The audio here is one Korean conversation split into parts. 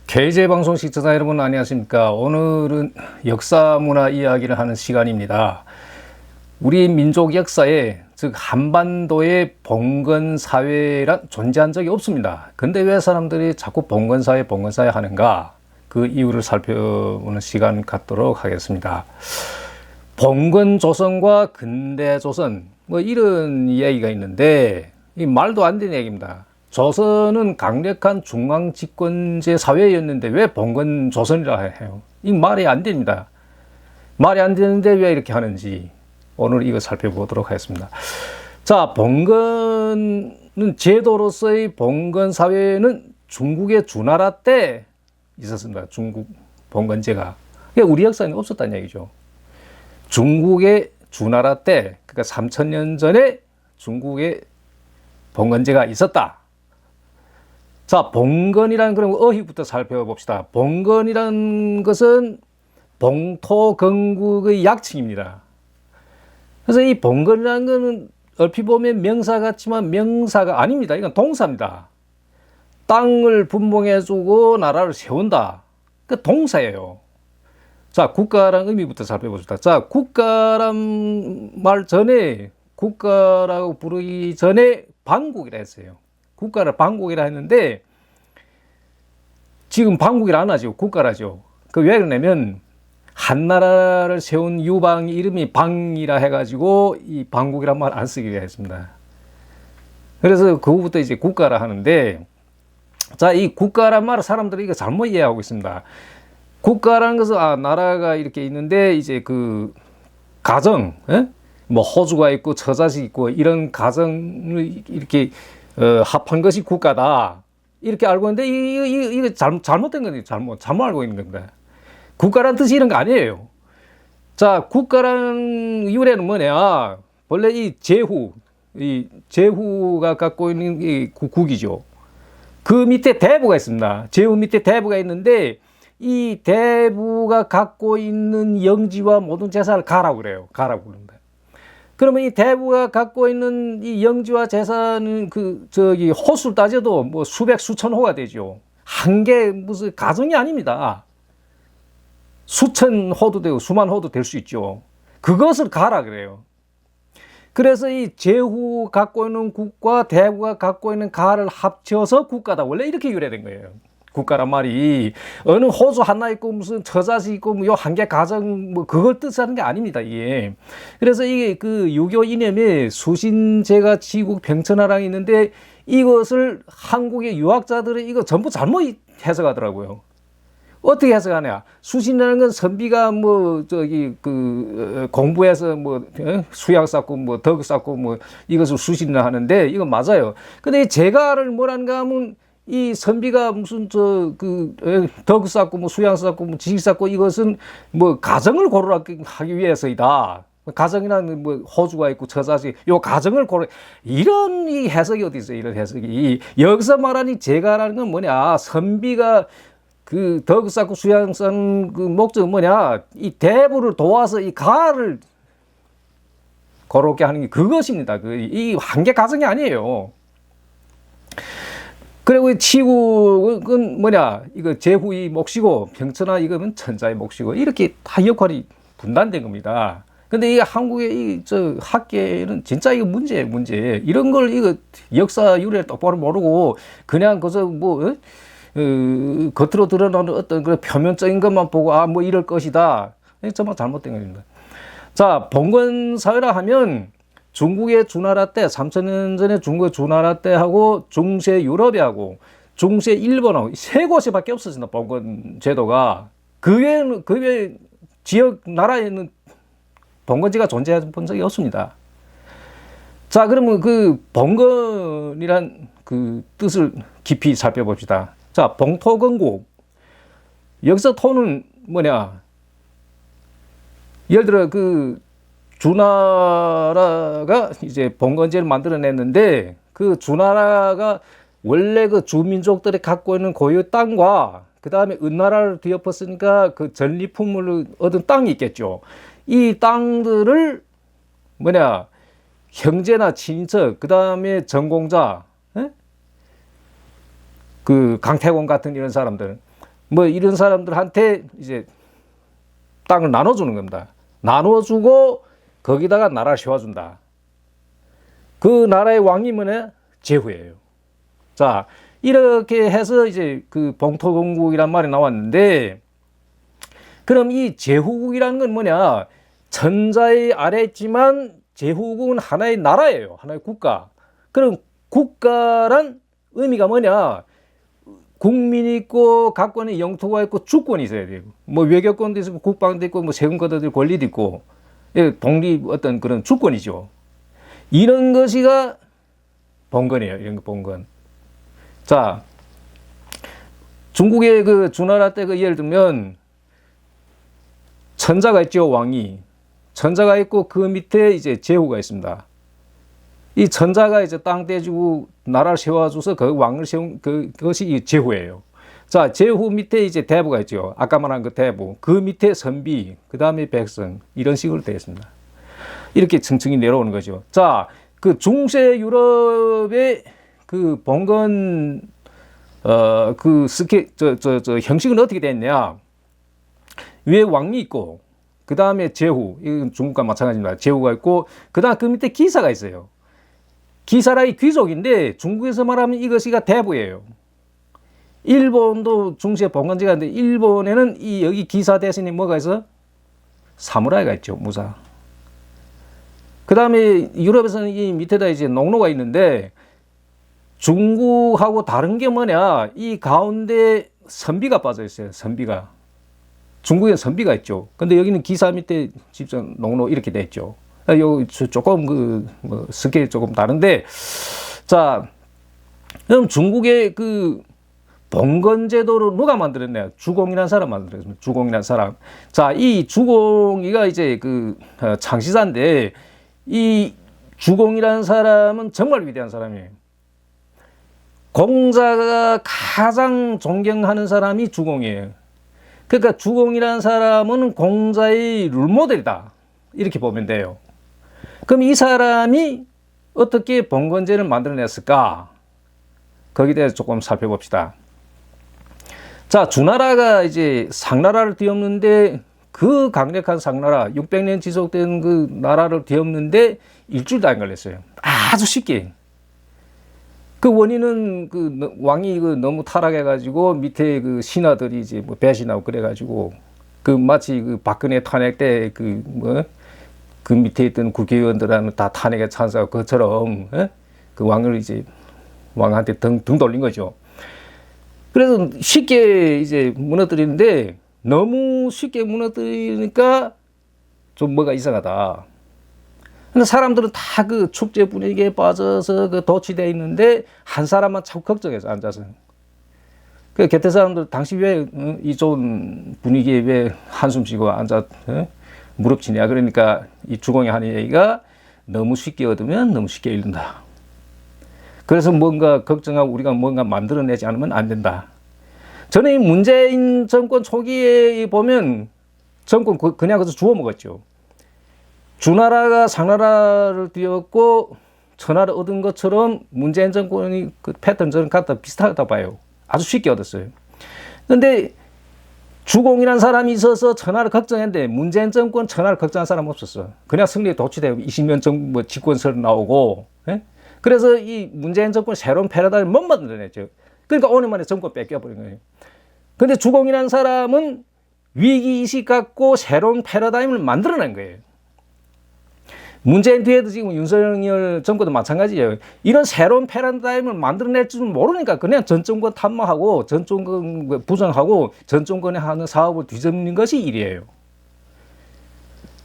KJ방송 시청자 여러분 안녕하십니까. 오늘은 역사문화 이야기를 하는 시간입니다. 우리 민족 역사에 즉 한반도에 봉건사회란 존재한 적이 없습니다. 근데 왜 사람들이 자꾸 봉건사회 하는가, 그 이유를 살펴보는 시간 갖도록 하겠습니다. 봉건조선과 근대조선 뭐 이런 이야기가 있는데 이 말도 안 되는 얘기입니다. 조선은 강력한 중앙집권제 사회였는데 왜 봉건조선이라 해요? 이 말이 안 됩니다. 말이 안 되는데 왜 이렇게 하는지 오늘 이거 살펴보도록 하겠습니다. 자, 봉건은 제도로서의 봉건사회는 중국의 주나라 때 있었습니다. 중국 봉건제가. 그러니까 우리 역사에는 없었다는 얘기죠. 중국의 주나라 때, 그러니까 3000년 전에 중국의 봉건제가 있었다. 자, 봉건이라는 그런 어휘부터 살펴봅시다. 봉건이라는 것은 봉토건국의 약칭입니다. 그래서 이 봉건이라는 것은 얼핏 보면 명사 같지만 명사가 아닙니다. 이건 동사입니다. 땅을 분봉해주고 나라를 세운다. 그 동사예요. 자, 국가라는 의미부터 살펴봅시다. 자, 국가란 말 전에, 국가라고 부르기 전에 반국이라 했어요. 국가를 반국이라 했는데 지금 반국이라 안 하죠. 국가라죠. 그 왜 그러냐면 한나라를 세운 유방이 이름이 방이라 해가지고 이 반국이란 말 안 쓰기로 했습니다. 그래서 그 후부터 이제 국가라 하는데, 자, 이 국가란 말을 사람들이 이거 잘못 이해하고 있습니다. 국가라는 것은 나라가 이렇게 있는데 이제 그 가정, 뭐 호주가 있고 처자식 있고 이런 가정을 이렇게 합한 것이 국가다, 이렇게 알고 있는데 이거 잘못된 거예요. 잘못 알고 있는 겁니다. 국가란 뜻이 이런 거 아니에요. 자, 국가란 유래는 뭐냐? 원래 이 제후가 갖고 있는 이 국이죠. 그 밑에 대부가 있습니다. 제후 밑에 대부가 있는데 이 대부가 갖고 있는 영지와 모든 재산을 가라고 그래요. 가라고 그럽니다. 그러면 이 대부가 갖고 있는 이 영지와 재산은 호수를 따져도 뭐 수백, 수천 호가 되죠. 한 개 무슨 가정이 아닙니다. 수천 호도 되고 수만 호도 될 수 있죠. 그것을 가라 그래요. 그래서 이 제후 갖고 있는 국과 대부가 갖고 있는 가를 합쳐서 국가다. 원래 이렇게 유래된 거예요. 국가란 말이 어느 호수 하나 있고 무슨 처자식 있고 뭐 요 한 개 가정 뭐 그걸 뜻하는 게 아닙니다, 이게. 그래서 이게 그 유교 이념에 수신제가 지국 병천하랑이 있는데 이것을 한국의 유학자들이 이거 전부 잘못 해석하더라고요. 어떻게 해석하냐? 수신이라는 건 선비가 공부해서 수양 쌓고 덕 쌓고 이것을 수신을 하는데 이건 맞아요. 근데 제가를 뭐라는가 하면 이 선비가 무슨 덕 쌓고 수양 쌓고 지식 쌓고 이것은 가정을 고르기 위해서이다. 가정이라는 호주가 있고 처자식, 요 가정을 이런 이 해석이 어디 있어요? 이런 해석이. 여기서 말하는 제가라는 건 뭐냐? 선비가 덕 쌓고 수양 쌓는 그 목적은 뭐냐? 이 대부를 도와서 이 가를 고롭게 하는 게 그것입니다. 이 한 개 가정이 아니에요. 그리고 치국은 뭐냐? 이거 제후의 몫이고 병천하 이거는 천자의 몫이고 이렇게 다 역할이 분단된 겁니다. 근데 이 한국의 학계는 진짜 이거 문제예요, 문제. 이런 걸 이거 역사 유래를 똑바로 모르고 그냥 그저 겉으로 드러나는 어떤 그 표면적인 것만 보고 이럴 것이다. 정말 잘못된 겁니다. 자, 봉건사회라 하면 중국의 주나라 때 3000년 전에 중국의 주나라 때하고 중세 유럽하고 중세 일본하고 세 곳에밖에 없었습니다. 봉건 제도가. 그 외에 지역 나라에는 봉건제가 존재해 본 적이 없습니다. 자, 그러면 그 봉건이란 그 뜻을 깊이 살펴봅시다. 자, 봉토건국. 여기서 토는 뭐냐? 예를 들어 주나라가 이제 봉건제를 만들어냈는데 그 주나라가 원래 그 주민족들이 갖고 있는 고유 땅과 그 다음에 은나라를 뒤엎었으니까 그 전리품을 얻은 땅이 있겠죠. 이 땅들을 형제나 친인척, 그 다음에 전공자, 그 강태공 같은 이런 사람들, 뭐 이런 사람들한테 이제 땅을 나눠주는 겁니다. 나눠주고 거기다가 나라를 세워준다. 그 나라의 왕이 뭐냐? 제후예요. 자, 이렇게 해서 이제 그 봉토공국이란 말이 나왔는데, 그럼 이 제후국이라는 건 뭐냐? 천자의 아래에 있지만 제후국은 하나의 나라예요. 하나의 국가. 그럼 국가란 의미가 뭐냐? 국민이 있고 각권의 영토가 있고 주권이 있어야 돼요. 뭐 외교권도 있고 국방도 있고 뭐 세금 걷어들 권리도 있고 독립 어떤 그런 주권이죠. 이런 것이가 봉건이에요. 이런 거 봉건. 자, 중국의 그 주나라 때 그 예를 들면 천자가 있죠. 왕이. 천자가 있고 그 밑에 이제 제후가 있습니다. 이 천자가 이제 땅 떼주고 나라를 세워줘서 그 왕을 세운 그것이 이 제후예요. 자, 제후 밑에 이제 대부가 있죠. 아까 말한 그 대부. 그 밑에 선비, 그 다음에 백성. 이런 식으로 되어 있습니다. 이렇게 층층이 내려오는 거죠. 자, 그 중세 유럽의 그 봉건, 그 형식은 어떻게 됐냐. 위에 왕이 있고, 그 다음에 제후. 이건 중국과 마찬가지입니다. 제후가 있고, 그 다음 그 밑에 기사가 있어요. 기사라이 귀족인데 중국에서 말하면 이것이가 대부예요. 일본도 중세 봉건제가 있는데 일본에는 이 여기 기사 대신에 뭐가 있어? 사무라이가 있죠. 무사. 그 다음에 유럽에서는 이 밑에다 이제 농노가 있는데 중국하고 다른 게 뭐냐? 이 가운데 선비가 빠져 있어요. 선비가. 중국에는 선비가 있죠. 근데 여기는 기사 밑에 직접 농노 이렇게 돼 있죠. 요 조금 뭐 스케일 조금 다른데, 자, 그럼 중국의 그 봉건제도를 누가 만들었냐? 주공이라는 사람 만들었습니다. 주공이라는 사람. 자, 이 주공이가 이제 그 창시자인데 이 주공이라는 사람은 정말 위대한 사람이에요. 공자가 가장 존경하는 사람이 주공이에요. 그러니까 주공이라는 사람은 공자의 롤모델이다. 이렇게 보면 돼요. 그럼 이 사람이 어떻게 봉건제를 만들어냈을까? 거기에 대해서 조금 살펴봅시다. 자, 주나라가 이제 상나라를 뒤엎는데 그 강력한 상나라, 600년 지속된 그 나라를 뒤엎는데 일주일도 안 걸렸어요. 아주 쉽게. 그 원인은 그 왕이 그 너무 타락해가지고 밑에 그 신하들이 이제 뭐 배신하고 그래가지고 그 마치 그 박근혜 탄핵 때 그 밑에 있던 국회의원들은 다 탄핵에 찬성하고 그처럼 그 왕을 이제 왕한테 등 돌린 거죠. 그래서 쉽게 이제 무너뜨리는데 너무 쉽게 무너뜨리니까 좀 뭐가 이상하다. 근데 사람들은 다 그 축제 분위기에 빠져서 그 도취되어 있는데 한 사람만 자꾸 걱정해서 앉아서. 그 곁에 사람들 당신 왜 이 좋은 분위기에 왜 한숨 쉬고 앉아 무릎 치냐. 그러니까 이 주공이 하는 얘기가 너무 쉽게 얻으면 너무 쉽게 잃는다. 그래서 뭔가 걱정하고 우리가 뭔가 만들어내지 않으면 안 된다. 저는 이 문재인 정권 초기에 보면 정권 그냥 그래서 주워 먹었죠. 주나라가 상나라를 뒤엎고 천하를 얻은 것처럼 문재인 정권이 그 패턴 저는 갖다 비슷하다 봐요. 아주 쉽게 얻었어요. 그런데 주공이라는 사람이 있어서 천하를 걱정했는데 문재인 정권 천하를 걱정한 사람 없었어. 그냥 승리에 도취되고 20년 뭐 집권설 나오고. 예? 그래서 이 문재인 정권 새로운 패러다임을 못 만들어냈죠. 그러니까 오늘 만에 정권 뺏겨버린 거예요. 근데 주공이라는 사람은 위기의식 갖고 새로운 패러다임을 만들어낸 거예요. 문재인 뒤에도 지금 윤석열 정권도 마찬가지예요. 이런 새로운 패러다임을 만들어낼 줄 모르니까 그냥 전 정권 탐망하고 전 정권 부정하고 전 정권에 하는 사업을 뒤집는 것이 일이에요.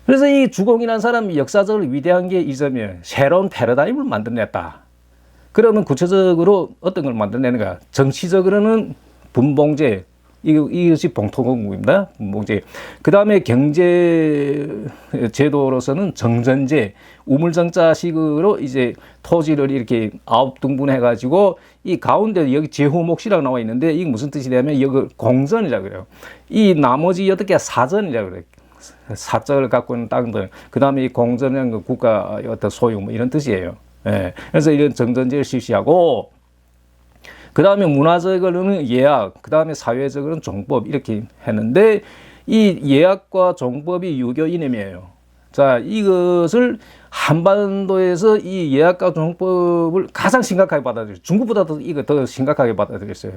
그래서 이 주공이라는 사람이 역사적으로 위대한 게 이 점이에요. 새로운 패러다임을 만들어냈다. 그러면 구체적으로 어떤 걸 만들어내는가? 정치적으로는 분봉제, 이것이 봉토공국입니다. 분봉제. 그 다음에 경제 제도로서는 정전제, 우물정자식으로 이제 토지를 이렇게 9등분해가지고 이 가운데 여기 제후목시라고 나와 있는데 이게 무슨 뜻이냐면 여기 공전이라고 그래요. 이 나머지 8개가 사전이라고 그래요. 사적을 갖고 있는 땅들. 그 다음에 이 공전이라는 건 국가의 어떤 소유 뭐 이런 뜻이에요. 예. 그래서 이런 정전제를 실시하고 그 다음에 문화적으로는 예약, 그 다음에 사회적으로는 정법 이렇게 했는데 이 예약과 정법이 유교 이념이에요. 자, 이것을 한반도에서 이 예약과 정법을 가장 심각하게 받아들여요. 중국보다도 이거 더 심각하게 받아들였어요.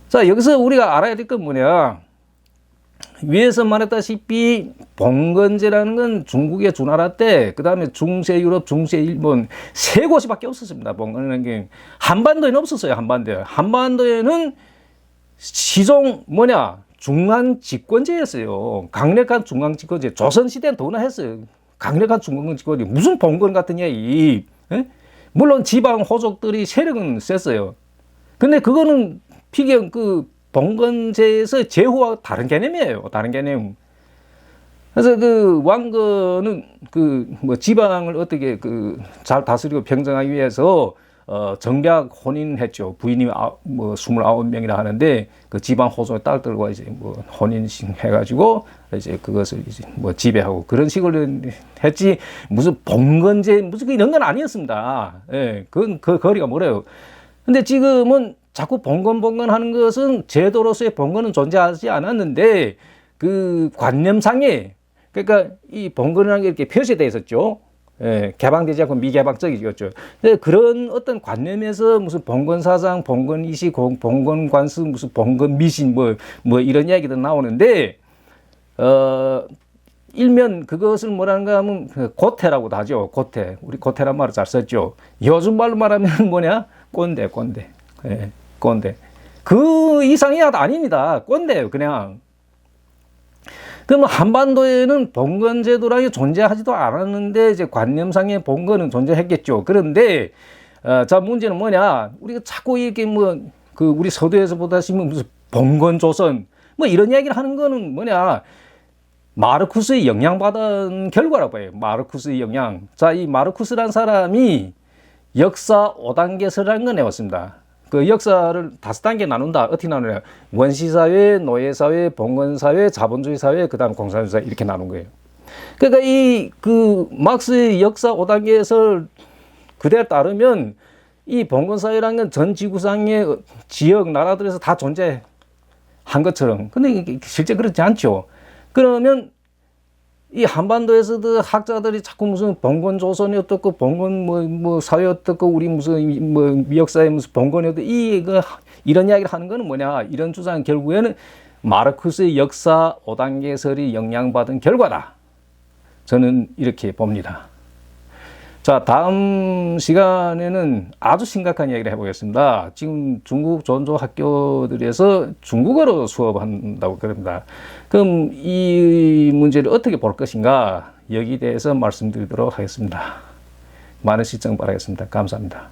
자, 여기서 우리가 알아야 될 건 뭐냐. 위에서 말했다시피 봉건제라는 건 중국의 주나라 때, 그 다음에 중세유럽, 중세일본 세 곳이밖에 없었습니다. 봉건이라는 게 한반도에는 없었어요. 한반도에는 시종 뭐냐 중앙집권제였어요. 강력한 중앙집권제. 조선시대는 더구나 했어요. 강력한 중앙집권제. 무슨 봉건 같은 얘기. 물론 지방 호족들이 세력은 셌어요. 근데 그거는 피경 봉건제에서 제후와 다른 개념이에요. 다른 개념. 그래서 그 왕건은 지방을 어떻게 잘 다스리고 평정하기 위해서 정략 혼인했죠. 부인이 29명이라 하는데 그 지방 호족의 딸들과 이제 혼인식 해가지고 이제 그것을 이제 지배하고 그런 식으로 했지 무슨 봉건제 무슨 이런 건 아니었습니다. 예, 그건 그 거리가 멀어요. 근데 지금은 자꾸 봉건 하는 것은 제도로서의 봉건은 존재하지 않았는데 그 관념상에 그러니까 이 봉건이라는 게 이렇게 표시되어 있었죠. 예, 개방되지 않고 미개방적이었죠. 그런 어떤 관념에서 무슨 봉건 사상, 봉건 이식, 봉건 관습, 무슨 봉건 미신 뭐 이런 이야기도 나오는데 일면 그것을 뭐라는가 하면 고태라고도 하죠. 고태. 우리 고태란 말을 잘 썼죠. 요즘 말로 말하면 뭐냐? 꼰대. 예, 꼰대. 그 이상이 아닙니다. 꼰대예요, 그냥. 그럼 한반도에는 봉건제도라는 게 존재하지도 않았는데 이제 관념상의 봉건은 존재했겠죠. 그런데 자 문제는 뭐냐? 우리가 자꾸 이렇게 우리 서두에서 보다시피 무슨 봉건조선 이런 이야기를 하는 거는 뭐냐? 마르쿠스의 영향받은 결과라고 해요. 마르쿠스의 영향. 자, 이 마르쿠스란 사람이 역사 5단계설이라는 걸 내왔습니다. 그 역사를 5단계 나눈다. 어떻게 나누냐. 원시사회, 노예사회, 봉건사회, 자본주의 사회, 그 다음 공산주의 사회 이렇게 나눈 거예요. 그러니까 막스의 역사 5단계에서 그대로 따르면 이 봉건사회라는 건 전 지구상의 지역, 나라들에서 다 존재한 것처럼. 근데 실제 그렇지 않죠. 그러면 이 한반도에서도 학자들이 자꾸 무슨 봉건 조선이 어떻고 봉건 사회 어떻고 우리 무슨 역사의 무슨 봉건이 어떻고 이런 이야기를 하는 거는 뭐냐 이런 주장은 결국에는 마르크스의 역사 5단계설이 영향받은 결과다. 저는 이렇게 봅니다. 자, 다음 시간에는 아주 심각한 이야기를 해보겠습니다. 지금 중국 전조 학교들에서 중국어로 수업한다고 그럽니다. 그럼 이 문제를 어떻게 볼 것인가 여기에 대해서 말씀드리도록 하겠습니다. 많은 시청 바라겠습니다. 감사합니다.